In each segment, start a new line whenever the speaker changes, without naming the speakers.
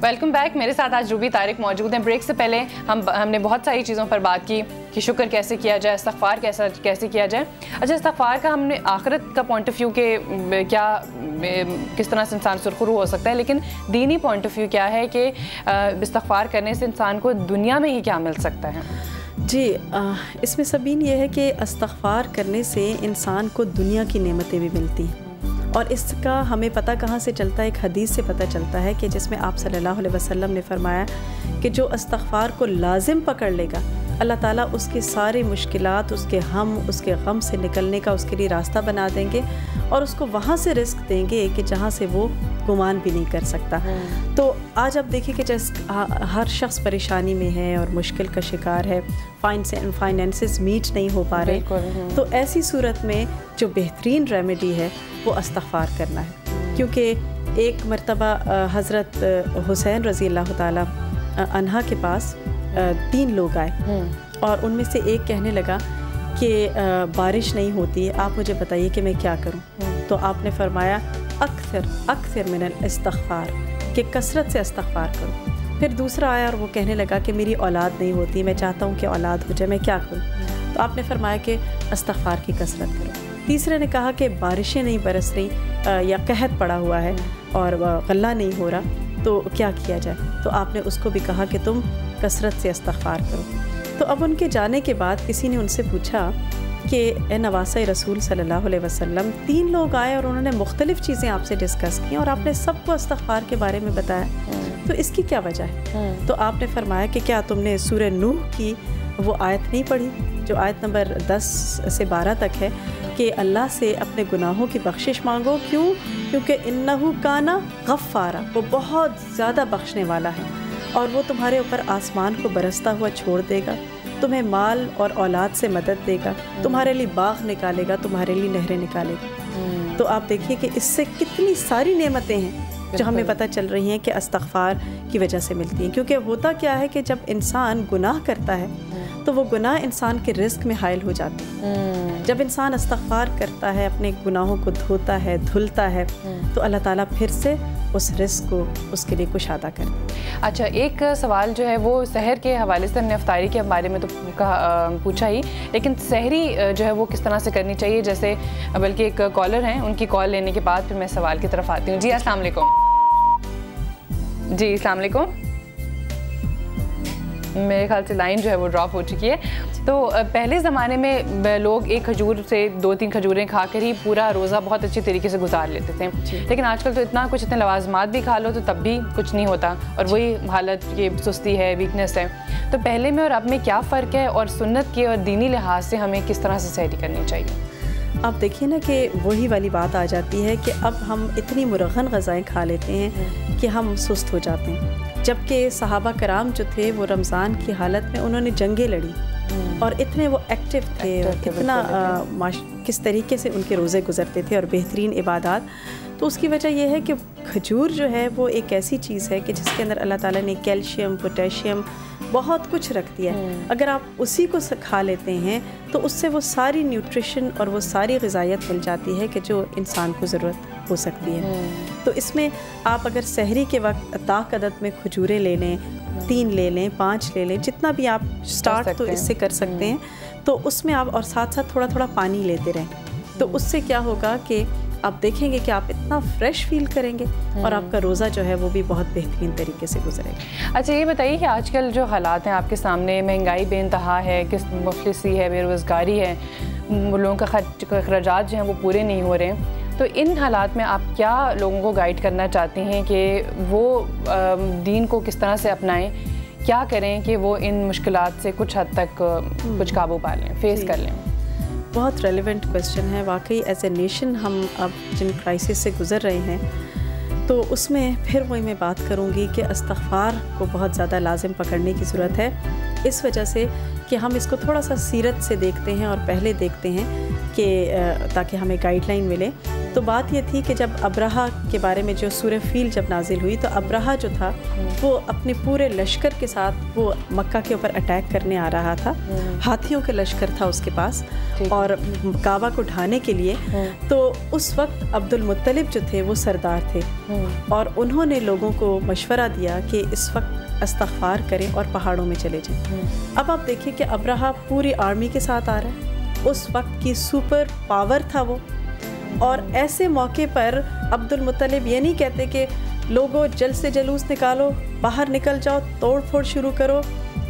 Welcome back. میرے ساتھ آج روبی طارق موجود ہیں. بریک سے پہلے ہم نے بہت ساری چیزوں پر بات کی کہ شکر کیسے کیا جائے, استغفار کیسے کیا جائے. اچھا, استغفار کا ہم نے آخرت کا پوائنٹ آف ویو کہ کیا کس طرح سے انسان سرخرو ہو سکتا ہے, لیکن دینی پوائنٹ آف ویو کیا ہے کہ استغفار کرنے سے انسان کو دنیا میں ہی کیا مل سکتا ہے؟
جی, اس میں سبین یہ ہے کہ استغفار کرنے سے انسان کو دنیا کی نعمتیں بھی ملتی ہیں, اور اس کا ہمیں پتہ کہاں سے چلتا ہے؟ ایک حدیث سے پتہ چلتا ہے کہ جس میں آپ صلی اللہ علیہ وسلم نے فرمایا کہ جو استغفار کو لازم پکڑ لے گا, اللہ تعالیٰ اس کی ساری مشکلات, اس کے اس کے غم سے نکلنے کا اس کے لیے راستہ بنا دیں گے, اور اس کو وہاں سے رزق دیں گے کہ جہاں سے وہ گمان بھی نہیں کر سکتا. تو آج آپ دیکھیں کہ جیسے ہر شخص پریشانی میں ہے اور مشکل کا شکار ہے, فائنینسز میٹ نہیں ہو پا رہے, تو ایسی صورت میں جو بہترین ریمیڈی ہے وہ استغفار کرنا ہے. کیونکہ ایک مرتبہ حضرت حسین رضی اللہ تعالیٰ عنہ کے پاس 3 لوگ آئے, اور ان میں سے ایک کہنے لگا کہ بارش نہیں ہوتی ہے, آپ مجھے بتائیے کہ میں کیا کروں. تو آپ نے فرمایا اکثر من الاستغفار, کہ کثرت سے استغفار کرو. پھر دوسرا آیا اور وہ کہنے لگا کہ میری اولاد نہیں ہوتی, میں چاہتا ہوں کہ اولاد ہو جائے, میں کیا کروں؟ تو آپ نے فرمایا کہ استغفار کی کثرت کرو. تیسرے نے کہا کہ بارشیں نہیں برس رہی یا قحط پڑا ہوا ہے اور غلہ نہیں ہو رہا, تو کیا کیا جائے؟ تو آپ نے اس کو بھی کہا کہ تم کثرت سے استغفار کرو. تو اب ان کے جانے کے بعد کسی نے ان سے پوچھا کہ اے نواسۂ رسول صلی اللہ علیہ وسلم, 3 لوگ آئے اور انہوں نے مختلف چیزیں آپ سے ڈسکس کی اور آپ نے سب کو استغفار کے بارے میں بتایا, تو اس کی کیا وجہ ہے؟ تو آپ نے فرمایا کہ کیا تم نے سورہ نوح کی وہ آیت نہیں پڑھی جو آیت نمبر 10 سے 12 تک ہے کہ اللہ سے اپنے گناہوں کی بخشش مانگو, کیونکہ انہو کانا غفارا, وہ بہت زیادہ بخشنے والا ہے, اور وہ تمہارے اوپر آسمان کو برستا ہوا چھوڑ دے گا, تمہیں مال اور اولاد سے مدد دے گا, تمہارے لیے باغ نکالے گا, تمہارے لیے نہریں نکالے گا. تو آپ دیکھیے کہ اس سے کتنی ساری نعمتیں ہیں جو ہمیں پتہ چل رہی ہیں کہ استغفار کی وجہ سے ملتی ہیں. کیونکہ ہوتا کیا ہے کہ جب انسان گناہ کرتا ہے تو وہ گناہ انسان کے رزق میں حائل ہو جاتے ہیں. جب انسان استغفار کرتا ہے, اپنے گناہوں کو دھوتا ہے, دھلتا ہے, تو اللہ تعالیٰ پھر سے اس رزق کو اس کے لیے کشادہ کرتا ہے.
اچھا, ایک سوال جو ہے وہ سحر کے حوالے سے, ہم نے افطاری کے بارے میں تو پوچھا ہی, لیکن سحری جو ہے وہ کس طرح سے کرنی چاہیے؟ جیسے بلکہ ایک کالر ہیں, ان کی کال لینے کے بعد پھر میں سوال کی طرف آتی ہوں. جی السلام علیکم. جی السلام علیکم. میرے خیال سے لائن جو ہے وہ ڈراپ ہو چکی ہے. تو پہلے زمانے میں لوگ ایک کھجور سے 2-3 کھجوریں کھا کر ہی پورا روزہ بہت اچھی طریقے سے گزار لیتے تھے, لیکن آج کل تو اتنے لوازمات بھی کھا لو تو تب بھی کچھ نہیں ہوتا, اور وہی حالت یہ سستی ہے, ویکنس ہے. تو پہلے میں اور اب میں کیا فرق ہے, اور سنت کے اور دینی لحاظ سے ہمیں کس طرح سے سحری کرنی چاہیے؟
آپ دیکھیے نا کہ وہی والی بات آ جاتی ہے کہ اب ہم اتنی مرغن غذائیں کھا لیتے ہیں کہ ہم سست ہو جاتے ہیں, جبکہ صحابہ کرام جو تھے وہ رمضان کی حالت میں انہوں نے جنگیں لڑی, اور اتنے وہ ایکٹیو تھے, اتنا کس طریقے سے ان کے روزے گزرتے تھے اور بہترین عبادات. تو اس کی وجہ یہ ہے کہ کھجور جو ہے وہ ایک ایسی چیز ہے کہ جس کے اندر اللہ تعالیٰ نے کیلشیم, پوٹیشیم, بہت کچھ رکھ دیا ہے. اگر آپ اسی کو کھا لیتے ہیں تو اس سے وہ ساری نیوٹریشن اور وہ ساری غذائیت مل جاتی ہے کہ جو انسان کو ضرورت ہو سکتی ہے. تو اس میں آپ اگر سحری کے وقت طاق عدد میں کھجوریں لے لیں, 3 لے لیں, 5 لے لیں, جتنا بھی آپ سٹارٹ تو اس سے کر سکتے ہیں, تو اس میں آپ اور ساتھ ساتھ تھوڑا تھوڑا پانی لیتے رہیں. تو اس سے کیا ہوگا کہ آپ دیکھیں گے کہ آپ اتنا فریش فیل کریں گے, اور آپ کا روزہ جو ہے وہ بھی بہت بہترین طریقے سے گزرے گا.
اچھا, یہ بتائیے کہ آج کل جو حالات ہیں آپ کے سامنے, مہنگائی بے انتہا ہے, مفلسی ہے, بے روزگاری ہے, لوگوں کا اخراجات جو ہیں وہ پورے نہیں ہو رہے ہیں, تو ان حالات میں آپ کیا لوگوں کو گائیڈ کرنا چاہتے ہیں کہ وہ دین کو کس طرح سے اپنائیں, کیا کریں کہ وہ ان مشکلات سے کچھ حد تک کچھ قابو پا لیں, فیس کر لیں؟
بہت ریلیونٹ کویسچن ہے واقعی. ایز اے نیشن ہم اب جن کرائسس سے گزر رہے ہیں, تو اس میں پھر وہی میں بات کروں گی کہ استغفار کو بہت زیادہ لازم پکڑنے کی ضرورت ہے, اس وجہ سے کہ ہم اس کو تھوڑا سا سیرت سے دیکھتے ہیں اور پہلے دیکھتے ہیں کہ تاکہ ہمیں گائیڈ لائن ملے. تو تو بات یہ تھی کہ جب ابرہہ کے بارے میں جو سورہ فیل جب نازل ہوئی تو ابرہہ جو تھا وہ اپنے پورے لشکر کے ساتھ وہ مکہ کے اوپر اٹیک کرنے آ رہا تھا. ہاتھیوں کا لشکر تھا اس کے پاس اور کعبہ کو ڈھانے کے لیے. تو اس وقت عبد المطلب جو تھے وہ سردار تھے اور انہوں نے لوگوں کو مشورہ دیا کہ اس وقت استغفار کریں اور پہاڑوں میں چلے جائیں. اب آپ دیکھیں کہ ابرہہ پوری آرمی کے ساتھ آ رہا ہے, اس وقت کی سپر پاور تھا وہ, اور ایسے موقع پر عبد المطلب یہ نہیں کہتے کہ لوگوں جلد سے جلوس نکالو, باہر نکل جاؤ, توڑ پھوڑ شروع کرو,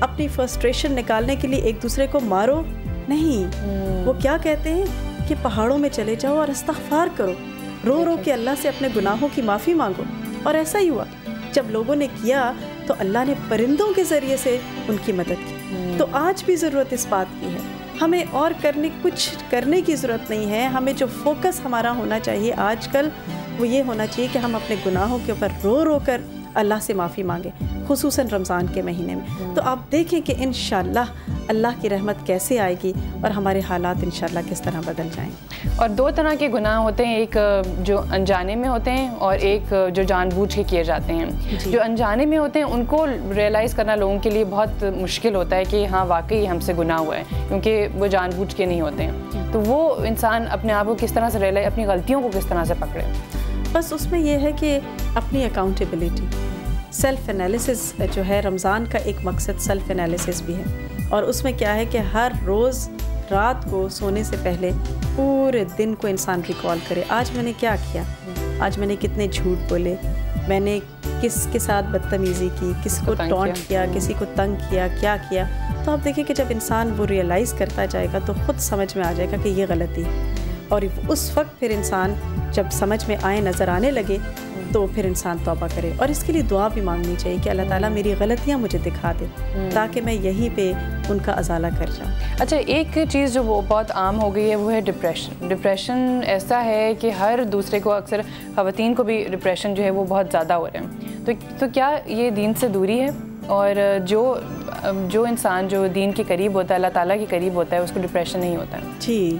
اپنی فرسٹریشن نکالنے کے لیے ایک دوسرے کو مارو. نہیں, وہ کیا کہتے ہیں کہ پہاڑوں میں چلے جاؤ اور استغفار کرو, رو رو کے اللہ سے اپنے گناہوں کی معافی مانگو. اور ایسا ہی ہوا, جب لوگوں نے کیا تو اللہ نے پرندوں کے ذریعے سے ان کی مدد کی. تو آج بھی ضرورت اس بات کی ہے, ہمیں اور کچھ کرنے کی ضرورت نہیں ہے. ہمیں جو فوکس ہمارا ہونا چاہیے آج کل وہ یہ ہونا چاہیے کہ ہم اپنے گناہوں کے اوپر رو رو کر اللہ سے معافی مانگیں, خصوصاً رمضان کے مہینے میں. تو آپ دیکھیں کہ انشاءاللہ اللہ کی رحمت کیسے آئے گی اور ہمارے حالات انشاءاللہ کس طرح بدل جائیں.
اور دو طرح کے گناہ ہوتے ہیں, ایک جو انجانے میں ہوتے ہیں اور ایک جو جان بوجھ کے کیے جاتے ہیں. جو انجانے میں ہوتے ہیں ان کو ریئلائز کرنا لوگوں کے لیے بہت مشکل ہوتا ہے کہ ہاں واقعی ہم سے گناہ ہوا ہے, کیونکہ وہ جان بوجھ کے نہیں ہوتے ہیں. تو وہ انسان اپنے آپ کو کس طرح سے ریئلائز, اپنی غلطیوں کو کس طرح سے پکڑے؟
بس اس میں یہ ہے کہ اپنی اکاؤنٹیبلٹی, سیلف انالیسس جو ہے. رمضان کا ایک مقصد سیلف انالیسس بھی ہے, اور اس میں کیا ہے کہ ہر روز رات کو سونے سے پہلے پورے دن کو انسان ریکال کرے. آج میں نے کیا کیا, آج میں نے کتنے جھوٹ بولے, میں نے کس کے ساتھ بدتمیزی کی, کس کو ٹونٹ کیا, کسی کو تنگ کیا, کیا کیا. تو آپ دیکھیں کہ جب انسان وہ ریئلائز کرتا جائے گا تو خود سمجھ میں آ جائے گا کہ یہ غلطی ہے. اور اس وقت پھر انسان جب سمجھ میں آئے, نظر آنے لگے, تو پھر انسان توبہ کرے. اور اس کے لیے دعا بھی مانگنی چاہیے کہ اللہ تعالیٰ میری غلطیاں مجھے دکھا دے تاکہ میں یہیں پہ ان کا ازالہ کر جاؤں.
اچھا, ایک چیز جو وہ بہت عام ہو گئی ہے وہ ہے ڈپریشن. ڈپریشن ایسا ہے کہ ہر دوسرے کو, اکثر خواتین کو بھی ڈپریشن جو ہے وہ بہت زیادہ ہو رہے ہیں. تو کیا یہ دین سے دوری ہے؟ اور جو انسان جو دین کے قریب ہوتا ہے, اللہ تعالیٰ کے قریب ہوتا ہے, اس کو ڈپریشن نہیں ہوتا ہے؟
جی,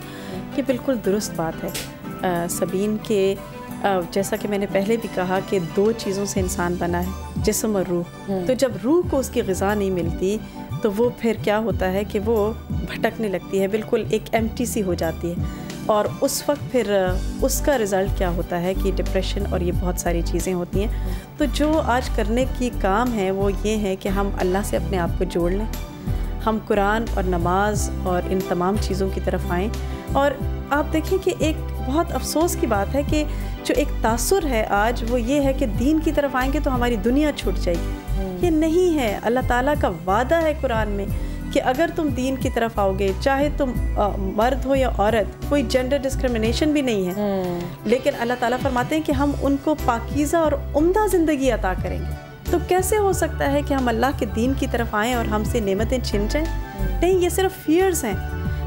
یہ بالکل درست بات ہے سبین, کہ جیسا کہ میں نے پہلے بھی کہا کہ دو چیزوں سے انسان بنا ہے, جسم اور روح. تو جب روح کو اس کی غذا نہیں ملتی تو وہ پھر کیا ہوتا ہے کہ وہ بھٹکنے لگتی ہے, بالکل ایک ایمٹی سی ہو جاتی ہے. اور اس وقت پھر اس کا رزلٹ کیا ہوتا ہے کہ ڈپریشن اور یہ بہت ساری چیزیں ہوتی ہیں. تو جو آج کرنے کی کام ہے وہ یہ ہے کہ ہم اللہ سے اپنے آپ کو جوڑ لیں, ہم قرآن اور نماز اور ان تمام چیزوں کی طرف آئیں. اور آپ دیکھیں کہ ایک بہت افسوس کی بات ہے کہ جو ایک تاثر ہے آج وہ یہ ہے کہ دین کی طرف آئیں گے تو ہماری دنیا چھوٹ جائے گی. یہ نہیں ہے. اللہ تعالیٰ کا وعدہ ہے قرآن میں کہ اگر تم دین کی طرف آؤ گے, چاہے تم مرد ہو یا عورت, کوئی جینڈر ڈسکرمنیشن بھی نہیں ہے, لیکن اللہ تعالیٰ فرماتے ہیں کہ ہم ان کو پاکیزہ اور عمدہ زندگی عطا کریں گے. تو کیسے ہو سکتا ہے کہ ہم اللہ کے دین کی طرف آئیں اور ہم سے نعمتیں چھن جائیں؟ نہیں, یہ صرف فیئرز ہیں.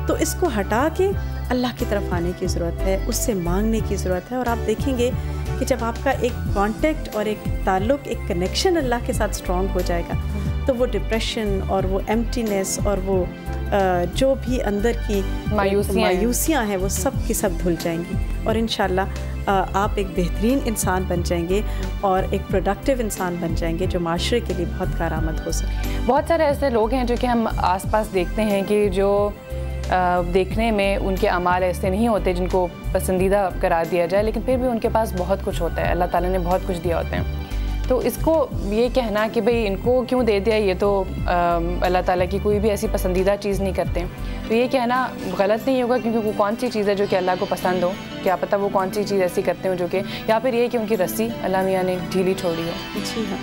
تو اس کو ہٹا کے اللہ کی طرف آنے کی ضرورت ہے, اس سے مانگنے کی ضرورت ہے. اور آپ دیکھیں گے کہ جب آپ کا ایک کانٹیکٹ اور ایک تعلق, ایک کنیکشن اللہ کے ساتھ اسٹرانگ ہو جائے گا تو وہ ڈپریشن اور وہ ایمٹینس اور وہ جو بھی اندر کی مایوسیاں ہیں وہ سب کی سب دھل جائیں گی. اور انشاءاللہ آپ ایک بہترین انسان بن جائیں گے اور ایک پروڈکٹیو انسان بن جائیں گے جو معاشرے کے لیے بہت کارآمد ہو سکے.
بہت سارے ایسے لوگ ہیں جو کہ ہم آس پاس دیکھتے ہیں کہ جو دیکھنے میں ان کے اعمال ایسے نہیں ہوتے جن کو پسندیدہ قرار دیا جائے, لیکن پھر بھی ان کے پاس بہت کچھ ہوتا ہے, اللہ تعالیٰ نے بہت کچھ دیا ہوتا ہے. تو اس کو یہ کہنا کہ بھئی ان کو کیوں دے دیا, یہ تو اللہ تعالیٰ کی کوئی بھی ایسی پسندیدہ چیز نہیں کرتے, تو یہ کہنا غلط نہیں ہوگا, کیونکہ وہ کون سی چیز ہے جو کہ اللہ کو پسند ہو, کیا پتہ وہ کون سی چیز ایسی کرتے ہوں جو کہ, یا پھر یہ کہ ان کی رسی اللہ میاں نے ڈھیلی چھوڑی ہو.
جی ہاں,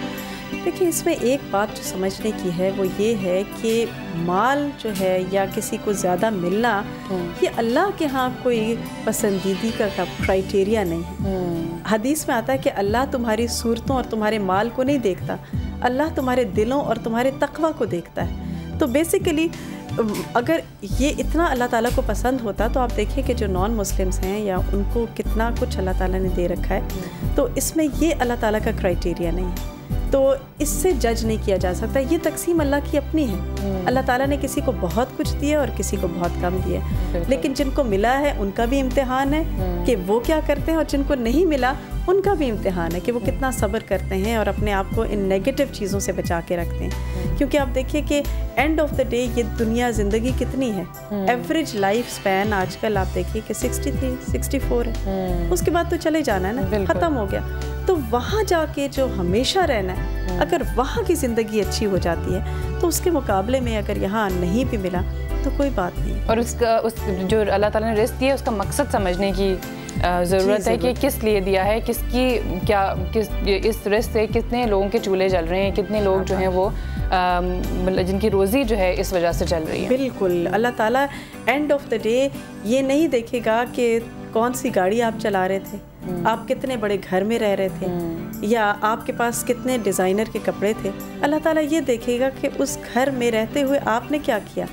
دیکھیں اس میں ایک بات جو سمجھنے کی ہے وہ یہ ہے کہ مال جو ہے یا کسی کو زیادہ ملنا یہ اللہ کے ہاں کوئی پسندیدگی کا کرائٹیریا نہیں ہے. حدیث میں آتا ہے کہ اللہ تمہاری صورتوں اور تمہارے مال کو نہیں دیکھتا, اللہ تمہارے دلوں اور تمہارے تقوی کو دیکھتا ہے. تو بیسیکلی اگر یہ اتنا اللہ تعالیٰ کو پسند ہوتا تو آپ دیکھیں کہ جو نان مسلمس ہیں یا ان کو کتنا کچھ اللہ تعالیٰ نے دے رکھا ہے. تو اس میں یہ اللہ تعالیٰ کا کرائٹیریا نہیں ہے. تو اس سے جج نہیں کیا جا سکتا. یہ تقسیم اللہ کی اپنی ہے. اللہ تعالیٰ نے کسی کو بہت کچھ دیا اور کسی کو بہت کم دیا, لیکن جن کو ملا ہے ان کا بھی امتحان ہے کہ وہ کیا کرتے ہیں, اور جن کو نہیں ملا ان کا بھی امتحان ہے کہ وہ کتنا صبر کرتے ہیں اور اپنے آپ کو ان نیگیٹو چیزوں سے بچا کے رکھتے ہیں. کیونکہ آپ دیکھیے کہ اینڈ آف دا ڈے یہ دنیا زندگی کتنی ہے, ایوریج لائف سپین آج کل آپ دیکھیے کہ 63 64 ہے, اس کے بعد تو چلے جانا ہے نا, ختم ہو گیا. تو وہاں جا کے جو ہمیشہ رہنا ہے, اگر وہاں کی زندگی اچھی ہو جاتی ہے تو اس کے مقابلے میں اگر یہاں نہیں بھی ملا تو کوئی بات نہیں.
اور اس جو اللہ تعالیٰ نے رزق دیا ہے اس کا مقصد سمجھنے کی ضرورت ہے کہ کس لیے دیا ہے, کس کی کیا, اس رزق سے کتنے لوگوں کے چولہے جل رہے ہیں, کتنے لوگ جو ہیں وہ جن کی روزی جو ہے اس وجہ سے چل رہی ہے.
بالکل. اللہ تعالیٰ اینڈ آف دا ڈے یہ نہیں دیکھے گا کہ کون سی گاڑی آپ چلا رہے تھے, آپ کتنے بڑے گھر میں رہ رہے تھے, یا آپ کے پاس کتنے ڈیزائنر کے کپڑے تھے. اللہ تعالیٰ یہ دیکھے گا کہ اس گھر میں رہتے ہوئے آپ نے کیا کیا,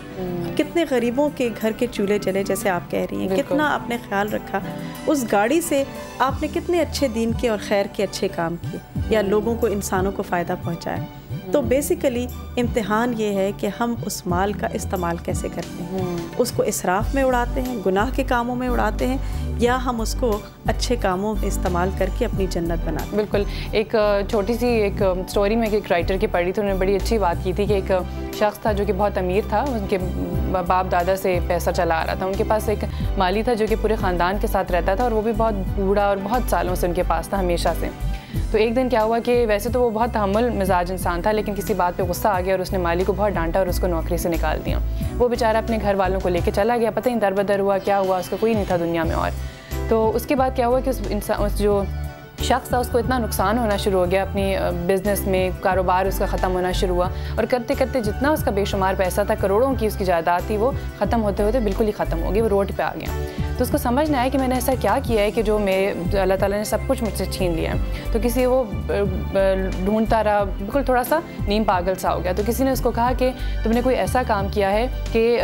کتنے غریبوں کے گھر کے چولہے جلے جیسے آپ کہہ رہی ہیں, کتنا آپ نے خیال رکھا, اس گاڑی سے آپ نے کتنے اچھے دین کے اور خیر کے اچھے کام کیے, یا لوگوں کو, انسانوں کو فائدہ پہنچایا. تو بیسیکلی امتحان یہ ہے کہ ہم اس مال کا استعمال کیسے کرتے ہیں, اس کو اسراف میں اڑاتے ہیں, گناہ کے کاموں میں اڑاتے ہیں, یا ہم اس کو اچھے کاموں میں استعمال کر کے اپنی جنت بناتے ہیں.
بالکل. ایک چھوٹی سی ایک سٹوری میں ایک رائٹر کی پڑھی تو انہوں نے بڑی اچھی بات کی تھی کہ ایک شخص تھا جو کہ بہت امیر تھا, ان کے باپ دادا سے پیسہ چلا آ رہا تھا. ان کے پاس ایک مالی تھا جو کہ پورے خاندان کے ساتھ رہتا تھا, اور وہ بھی بہت بوڑھا اور بہت سالوں سے ان کے پاس تھا, ہمیشہ سے. تو ایک دن کیا ہوا کہ ویسے تو وہ بہت تحمل مزاج انسان تھا, لیکن کسی بات پہ غصہ آ گیا اور اس نے مالی کو بہت ڈانٹا اور اس کو نوکری سے نکال دیا. وہ بیچارہ اپنے گھر والوں کو لے کے چلا گیا, پتہ نہیں در بدر ہوا کیا ہوا, اس کا کوئی نہیں تھا دنیا میں. اور تو اس کے بعد کیا ہوا کہ اس جو شخص تھا اس کو اتنا نقصان ہونا شروع ہو گیا اپنی بزنس میں, کاروبار اس کا ختم ہونا شروع ہوا, اور کرتے کرتے جتنا اس کا بے شمار پیسہ تھا, کروڑوں کی اس کی جائیداد تھی, وہ ختم ہوتے ہوتے بالکل ہی ختم ہو گئی, وہ روڈ پہ آ گیا. تو اس کو سمجھ نہ آیا کہ میں نے ایسا کیا کیا ہے کہ جو اللہ تعالیٰ نے سب کچھ مجھ سے چھین لیا ہے. تو کسی وہ ڈھونڈتا رہا, بالکل تھوڑا سا نیم پاگل سا ہو گیا. تو کسی نے اس کو کہا کہ تم نے کوئی ایسا کام کیا ہے کہ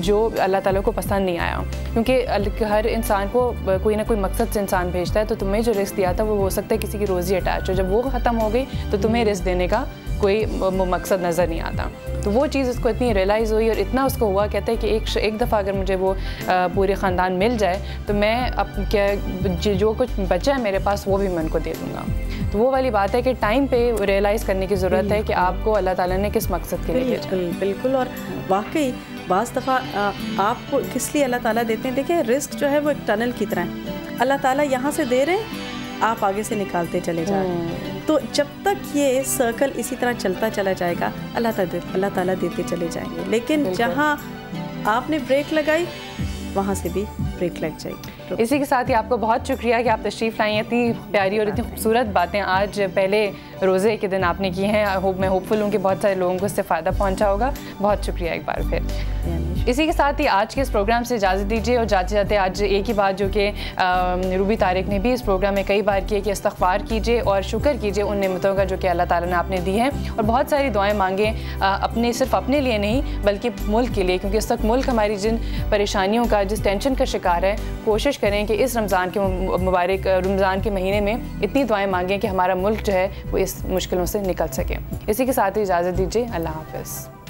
جو اللہ تعالیٰ کو پسند نہیں آیا, کیونکہ ہر انسان کو کوئی نہ کوئی مقصد سے انسان بھیجتا ہے. تو تمہیں جو رزق دیا تھا وہ ہو سکتا ہے کسی کی روزی اٹیچ ہو, جب وہ ختم ہو گئی تو تمہیں رزق دینے کا کوئی مقصد نظر نہیں آتا. تو وہ چیز اس کو اتنی ریئلائز ہوئی اور اتنا اس کو ہوا, کہتا ہے کہ ایک دفعہ اگر مجھے وہ پورے خاندان مل جائے تو میں جو کچھ بچا ہے میرے پاس وہ بھی میں ان کو دے دوں گا. تو وہ والی بات ہے کہ ٹائم پہ ریئلائز کرنے کی ضرورت ہے کہ آپ کو اللہ تعالیٰ نے کس مقصد کے لیے دیا.
بالکل. اور واقعی بعض دفعہ آپ کو کس لیے اللہ تعالیٰ دیتے ہیں, دیکھیں رزق جو ہے وہ ایک ٹنل کی طرح ہے. اللہ تعالیٰ یہاں سے دے رہے ہیں, آپ آگے سے نکالتے چلے جا رہے ہیں. تو جب تک یہ سرکل اسی طرح چلتا چلا جائے گا اللہ تعالیٰ دیتے چلے جائیں گے. لیکن جہاں آپ نے بریک لگائی وہاں سے بھی بریک لگ جائے گی.
اسی کے ساتھ ہی آپ کو بہت شکریہ کہ آپ تشریف لائیں, اتنی پیاری اور اتنی خوبصورت باتیں آج پہلے روزے کے دن آپ نے کی ہیں. میں ہوپ فل ہوں کہ بہت سارے لوگوں کو اس سے فائدہ پہنچا ہوگا. بہت شکریہ ایک بار پھر. اسی کے ساتھ ہی آج کے اس پروگرام سے اجازت دیجیے, اور جاتے جاتے آج ایک ہی بات جو کہ روبی طارق نے بھی اس پروگرام میں کئی بار کی ہے کہ استغفار کیجیے اور شکر کیجیے ان نعمتوں کا جو کہ اللہ تعالیٰ نے آپ نے دی ہیں, اور بہت ساری دعائیں مانگیں صرف اپنے لیے نہیں بلکہ ملک کے لیے, کیونکہ اس وقت ملک ہماری جن پریشانیوں کا, جس ٹینشن کا شکار ہے, کوشش کریں کہ اس رمضان کے مہینے میں اتنی دعائیں مانگیں کہ ہمارا ملک جو ہے وہ اس مشکلوں سے نکل سکے. اسی کے ساتھ ہی اجازت دیجیے. اللہ حافظ.